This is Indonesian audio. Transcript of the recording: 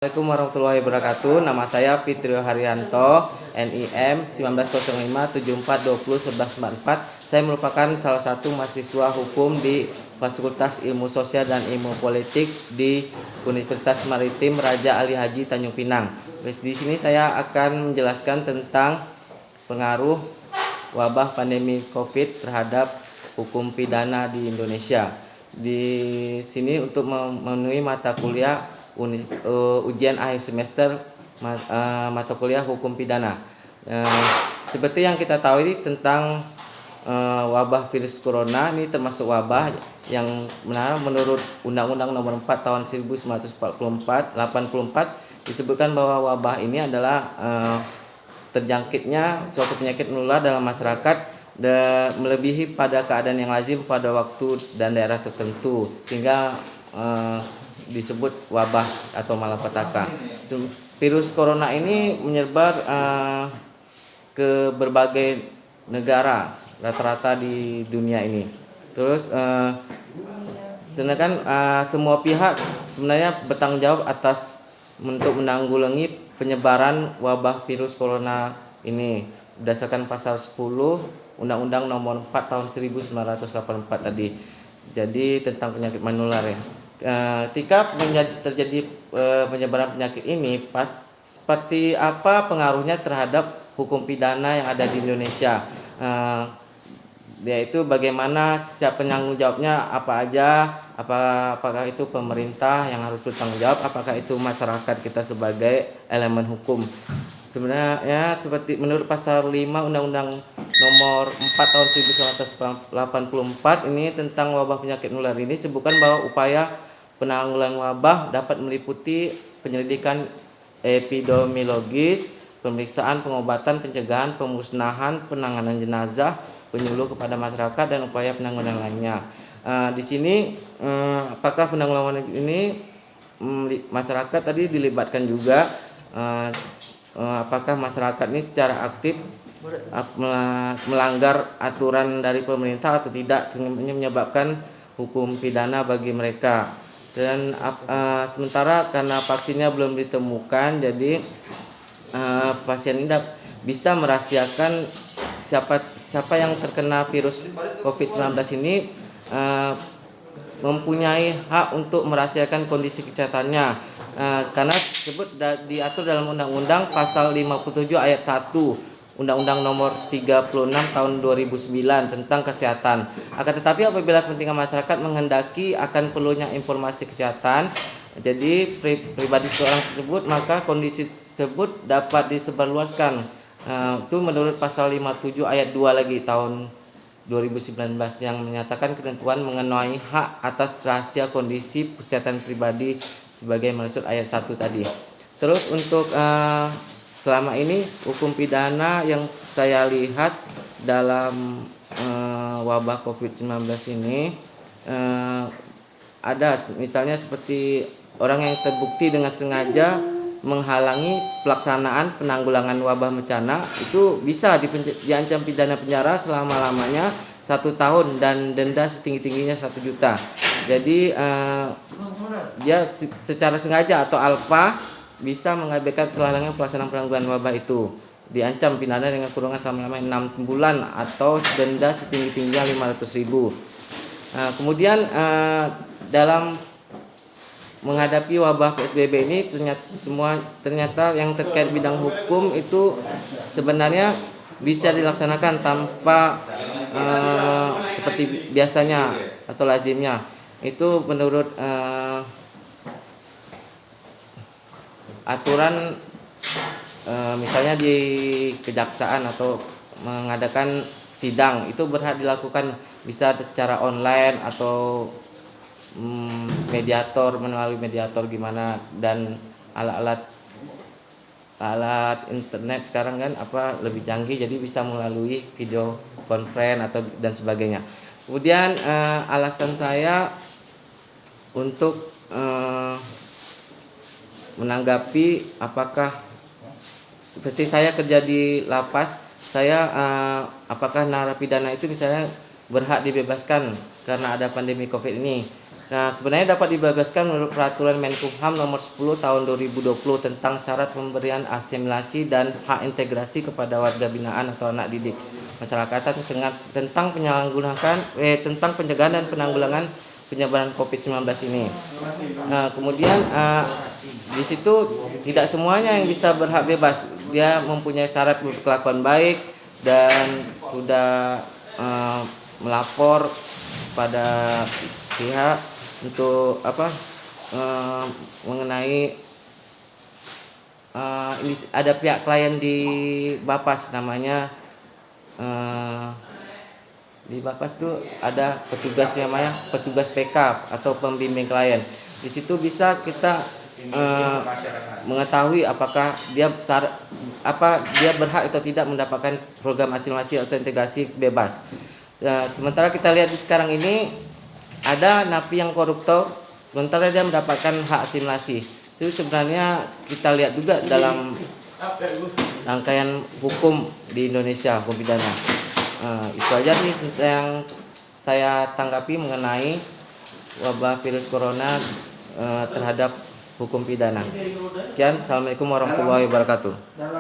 Assalamualaikum warahmatullahi wabarakatuh. Nama saya Fitrio Haryanto, NIM 190574201144. Saya merupakan salah satu mahasiswa hukum di Fakultas Ilmu Sosial dan Ilmu Politik di Universitas Maritim Raja Ali Haji Tanjung Pinang. Di sini saya akan menjelaskan tentang pengaruh wabah pandemi COVID terhadap hukum pidana di Indonesia. Di sini untuk memenuhi mata kuliah ujian akhir semester mata kuliah hukum pidana. Seperti yang kita tahu ini tentang wabah virus corona, ini termasuk wabah yang menurut Undang-Undang Nomor 4 Tahun 1984 disebutkan bahwa wabah ini adalah terjangkitnya suatu penyakit menular dalam masyarakat dan melebihi pada keadaan yang lazim pada waktu dan daerah tertentu sehingga disebut wabah atau malapetaka. Virus corona ini menyebar ke berbagai negara rata-rata di dunia ini. Terus sedangkan semua pihak sebenarnya bertanggung jawab atas untuk menanggulangi penyebaran wabah virus corona ini berdasarkan pasal 10 Undang-Undang Nomor 4 Tahun 1984 tadi. Jadi tentang penyakit menular ya. Ketika terjadi penyebaran penyakit ini, seperti apa pengaruhnya terhadap hukum pidana yang ada di Indonesia, yaitu bagaimana siapa penanggung jawabnya, apa aja, apakah itu pemerintah yang harus bertanggung jawab, apakah itu masyarakat kita sebagai elemen hukum. Sebenarnya seperti menurut pasal 5 Undang-Undang Nomor 4 Tahun 1984 ini tentang wabah penyakit menular ini sebutkan bahwa upaya penanggulangan wabah dapat meliputi penyelidikan epidemiologis, pemeriksaan, pengobatan, pencegahan, pemusnahan, penanganan jenazah, penyuluh kepada masyarakat dan upaya penanggulangan lainnya. Di sini apakah penanggulangan ini masyarakat tadi dilibatkan juga, apakah masyarakat ini secara aktif melanggar aturan dari pemerintah atau tidak, menyebabkan hukum pidana bagi mereka. Dan sementara karena vaksinnya belum ditemukan, jadi pasien ini bisa merahasiakan siapa yang terkena virus COVID-19 ini, mempunyai hak untuk merahasiakan kondisi kesehatannya, karena tersebut diatur dalam Undang-Undang Pasal 57 Ayat 1 Undang-Undang Nomor 36 Tahun 2009 tentang kesehatan. Akan tetapi apabila kepentingan masyarakat menghendaki akan perlunya informasi kesehatan, jadi pribadi seorang tersebut, maka kondisi tersebut dapat disebarluaskan. Itu menurut Pasal 57 Ayat 2 lagi tahun 2019 yang menyatakan ketentuan mengenai hak atas rahasia kondisi kesehatan pribadi sebagai menurut ayat 1 tadi. Terus untuk selama ini hukum pidana yang saya lihat dalam wabah COVID-19 ini, ada misalnya seperti orang yang terbukti dengan sengaja menghalangi pelaksanaan penanggulangan wabah bencana, itu bisa diancam pidana penjara selama-lamanya 1 tahun dan denda setinggi-tingginya 1 juta. Jadi dia secara sengaja atau alpa bisa mengabaikan kelalaian pelaksanaan penanggulangan wabah itu, diancam pidana dengan kurungan selama 6 bulan atau denda setinggi-tingginya 500.000. Kemudian dalam menghadapi wabah PSBB ini ternyata yang terkait bidang hukum itu sebenarnya bisa dilaksanakan tanpa seperti biasanya atau lazimnya. Itu menurut aturan, misalnya di kejaksaan atau mengadakan sidang itu berhak dilakukan bisa secara online atau melalui mediator gimana, dan alat internet sekarang kan lebih canggih, jadi bisa melalui video conference atau dan sebagainya. Kemudian alasan saya untuk menanggapi apakah seperti saya kerja di lapas, saya apakah narapidana itu misalnya berhak dibebaskan karena ada pandemi COVID ini. Nah, sebenarnya dapat dibebaskan menurut peraturan Menkumham nomor 10 tahun 2020 tentang syarat pemberian asimilasi dan hak integrasi kepada warga binaan atau anak didik masyarakatan tentang tentang pencegahan dan penanggulangan penyebaran COVID-19 ini. Nah, kemudian di situ tidak semuanya yang bisa berhak bebas. Dia mempunyai syarat berkelakuan baik dan sudah melapor pada pihak untuk mengenai ini ada pihak klien di Bapas namanya di Bapas tuh ada petugasnya namanya petugas PK atau pembimbing klien. Di situ bisa kita mengetahui apakah dia berhak atau tidak mendapatkan program asimilasi atau integrasi bebas. Sementara kita lihat di sekarang ini ada napi yang koruptor, sementara dia mendapatkan hak asimilasi. Itu sebenarnya kita lihat juga dalam rangkaian hukum di Indonesia, hukum pidana. Itu aja sih yang saya tanggapi mengenai wabah virus corona terhadap hukum pidana. Sekian, assalamualaikum warahmatullahi wabarakatuh.